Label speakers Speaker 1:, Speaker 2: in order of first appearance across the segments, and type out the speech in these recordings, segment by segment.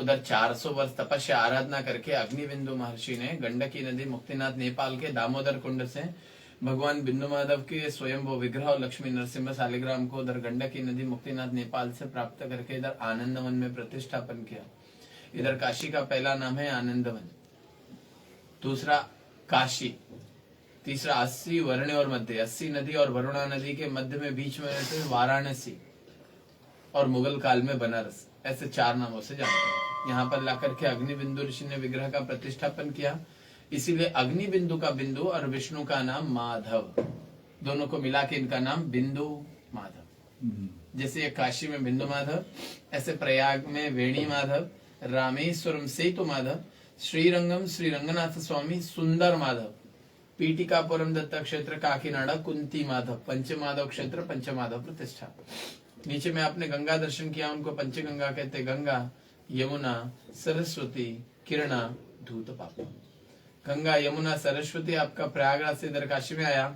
Speaker 1: उधर 400 वर्ष तपस्या आराधना करके अग्निबिंदु महर्षि ने गंडकी नदी मुक्तिनाथ नेपाल के दामोदर कुंड से भगवान बिंदु माधव के स्वयं वो विग्रह और लक्ष्मी नरसिम्हा शालिग्राम को उधर गंडकी नदी मुक्तिनाथ नेपाल से प्राप्त करके इधर आनंदवन में प्रतिष्ठापन किया। इधर काशी का पहला नाम है आनंदवन, दूसरा काशी, तीसरा 80 वर्ण और मध्य, 80 नदी और वरुणा नदी के मध्य में बीच में रहते वाराणसी, और मुगल काल में बनारस, ऐसे 4 नामों से जानते हैं। यहाँ पर लाकर के अग्निबिंदु ऋषि ने विग्रह का प्रतिष्ठापन किया, इसीलिए अग्निबिंदु का बिंदु और विष्णु का नाम माधव, दोनों को मिला के इनका नाम बिंदु माधव। जैसे काशी में बिंदु माधव, ऐसे प्रयाग में वेणी माधव, रामेश्वरम सेतु माधव, श्रीरंगम श्री रंगनाथ स्वामी सुंदर माधव, पीटिकापुरम दत्ता क्षेत्र काकीनाडा कुंती माधव, पंचमाधव क्षेत्र पंचमाधव प्रतिष्ठा। नीचे में आपने गंगा दर्शन किया, उनको पंचगंगा कहते, गंगा, यमुना, सरस्वती, किरणा, धूत पापा। गंगा, यमुना, सरस्वती आपका प्रयागराज से इधर काशी में आया,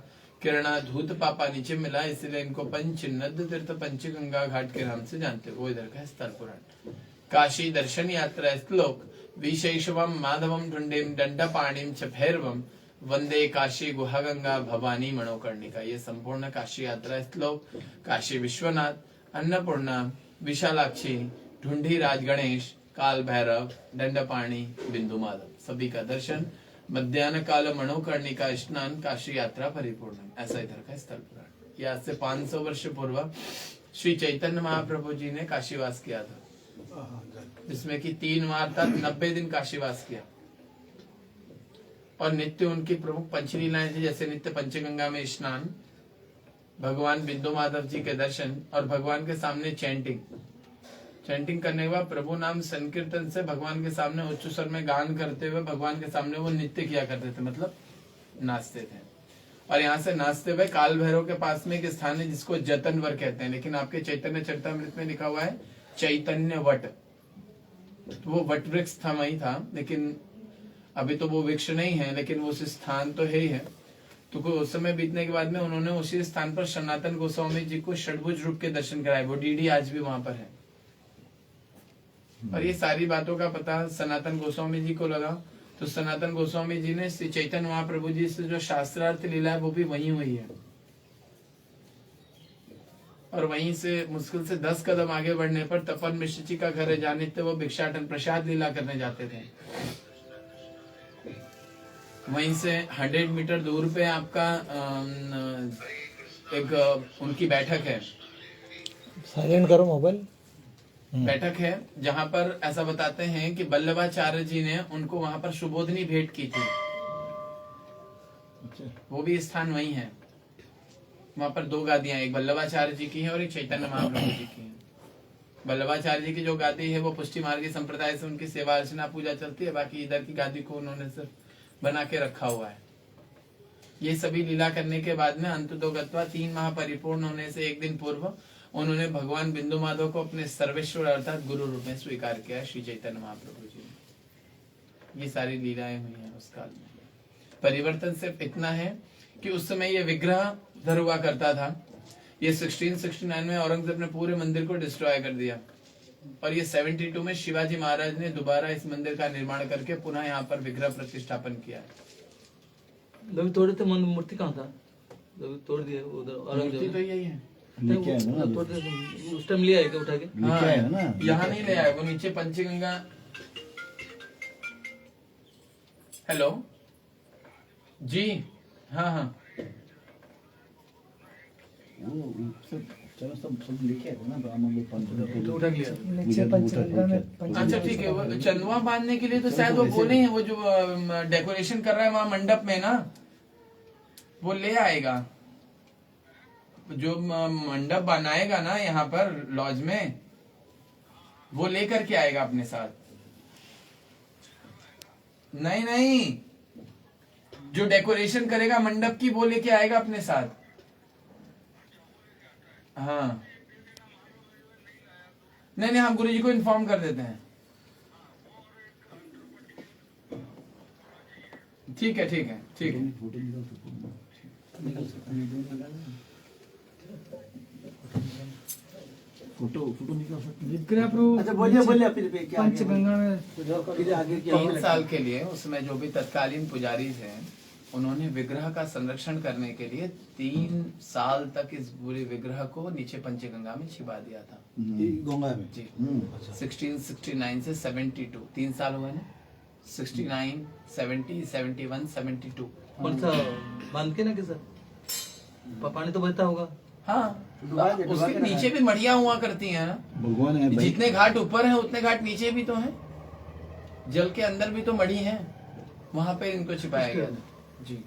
Speaker 1: किरणा, धूत पापा नीचे मिला, इसलिए इनको पंच नद तीर्थ पंचगंगा घाट के नाम से जानते, वो इधर का स्थल पुराण। काशी दर्शन यात्रा श्लोक विशेषवम माधवम ढूंढेम दंडपाणिम च भैरवम वंदे काशी गुहागंगा भवानी मनोकर्णिका। ये संपूर्ण काशी यात्रा श्लोक काशी विश्वनाथ, अन्नपूर्णा, विशालाक्षी, ढूंढी राज गणेश, काल भैरव, दंडपाणी, बिंदु माधव, सभी का दर्शन, मध्यान्ह काल मनोकर्णिका स्नान, काशी यात्रा परिपूर्ण, ऐसा इधर का स्थल पुराण। यह आज से 500 वर्ष पूर्व श्री चैतन्य महाप्रभु जी ने काशीवास किया था, जिसमें कि 3 बार तक 90 दिन काशीवास किया, और नित्य उनकी प्रमुख पंचलीलाएं थी, जैसे नित्य पंचगंगा में स्नान, भगवान बिंदु माधव जी के दर्शन, और भगवान के सामने चैंटिंग करने के बाद प्रभु नाम संकीर्तन से भगवान के सामने उच्च स्वर में गान करते हुए भगवान के सामने वो नृत्य किया करते थे, मतलब नाचते थे। और यहाँ से नाचते हुए काल भैरव के पास में एक स्थान है जिसको जतनवर कहते हैं, लेकिन आपके चैतन्य चरितमृत में लिखा हुआ है चैतन्य वट। तो वो वट वृक्ष था, वही था, लेकिन अभी तो वो वृक्ष नहीं है, लेकिन वो स्थान तो है ही है। तो उस समय बीतने के बाद में उन्होंने उसी स्थान पर सनातन गोस्वामी जी को षडभुज रूप के दर्शन कराए, वो डीडी आज भी वहां पर है। और ये सारी बातों का पता सनातन गोस्वामी जी को लगा, तो सनातन गोस्वामी जी ने श्री चैतन्य महाप्रभु जी से जो शास्त्रार्थ लीला है वो भी वहीं हुई है, और वहीं से मुश्किल से 10 कदम आगे बढ़ने पर तपन मिश्र जी का घर है, जाने थे वो भिक्षाटन प्रसाद लीला करने जाते थे। वहीं से 100 मीटर दूर पे आपका एक उनकी बैठक है,
Speaker 2: साइलेंट करो मोबाइल,
Speaker 1: बैठक है जहां पर ऐसा बताते हैं कि वल्लभाचार्य जी ने उनको वहां पर सुबोधनी भेंट की थी। वो भी स्थान वही है, वहां पर 2 गादियां, एक वल्लभाचार्य जी की है और एक चैतन्य महाप्रभु जी की है। वल्लभाचार्य जी की जो गादी है वो पुष्टि मार्गी संप्रदाय से उनकी सेवा अर्चना पूजा चलती है, बाकी इधर की गादी को उन्होंने सिर्फ बना के रखा हुआ है। ये सभी लीला करने के बाद में अंततोगत्वा 3 माह परिपूर्ण होने से 1 दिन पूर्व उन्होंने भगवान बिंदु माधव को अपने सर्वेश्वर अर्थात गुरु रूप में स्वीकार किया श्री चैतन्य महाप्रभु जी ने। ये सारी लीलाएं हुई हैं उस काल में। परिवर्तन सिर्फ इतना है कि उस समय ये विग्रह धर हुआ करता था, ये 1669 में औरंगजेब ने पूरे मंदिर को डिस्ट्रॉय कर दिया, और ये 72 में शिवाजी महाराज ने दोबारा इस मंदिर का निर्माण करके पुनः यहाँ पर विग्रह प्रतिष्ठापन किया।
Speaker 3: तोड़े थे मूर्ति कहाँ था? तोड़ दिया उधर औरंगजेब,
Speaker 1: तो यही है,
Speaker 3: उस टाइम लिया है क्या उठा के?
Speaker 1: हाँ, यहाँ नहीं ले आया, वो नीचे पंचगंगा। हेलो जी, हाँ हाँ,
Speaker 4: चलो सब लेके आए थे ना, हम लोग
Speaker 3: तो उठा लिया।
Speaker 2: नीचे पंचगंगा में
Speaker 1: अच्छा ठीक है। वो चंदुआ बांधने के लिए तो शायद वो बोले हैं, वो जो डेकोरेशन कर रहा है वहां मंडप में ना, वो ले आएगा, जो मंडप बनाएगा ना यहाँ पर लॉज में, वो लेकर के आएगा अपने साथ। नहीं नहीं, जो डेकोरेशन करेगा मंडप की वो लेके आएगा अपने साथ। हाँ नहीं नहीं, हम गुरुजी को इन्फॉर्म कर देते हैं। ठीक है ठीक है ठीक है।
Speaker 4: फोटो फोटो निकाल सकते हैं।
Speaker 2: विग्रह प्रभु
Speaker 5: अच्छा बोलिए बोलिए फिर क्या आगे
Speaker 2: पंचगंगा में
Speaker 5: फिर आगे क्या
Speaker 1: 3 साल के लिए उसमें जो भी तत्कालीन पुजारी थे उन्होंने विग्रह का संरक्षण करने के लिए 3 साल तक इस पूरे विग्रह को नीचे पंचगंगा में छिपा दिया था।
Speaker 4: ये गंगा में
Speaker 1: जी।
Speaker 4: अच्छा
Speaker 1: 1669 से 72 3 साल हुए ना, 69 70 71 72।
Speaker 3: कौन सा बांध के ना के सर पानी तो बहता होगा।
Speaker 1: हाँ,
Speaker 5: डुबा के
Speaker 1: उसके नीचे भी मड़िया हुआ करती हैं ना।
Speaker 4: भगवान है भाई।
Speaker 1: जितने घाट ऊपर हैं उतने घाट नीचे भी तो हैं, जल के अंदर भी तो मड़ी है, वहां पे इनको छिपाया गया था। जी।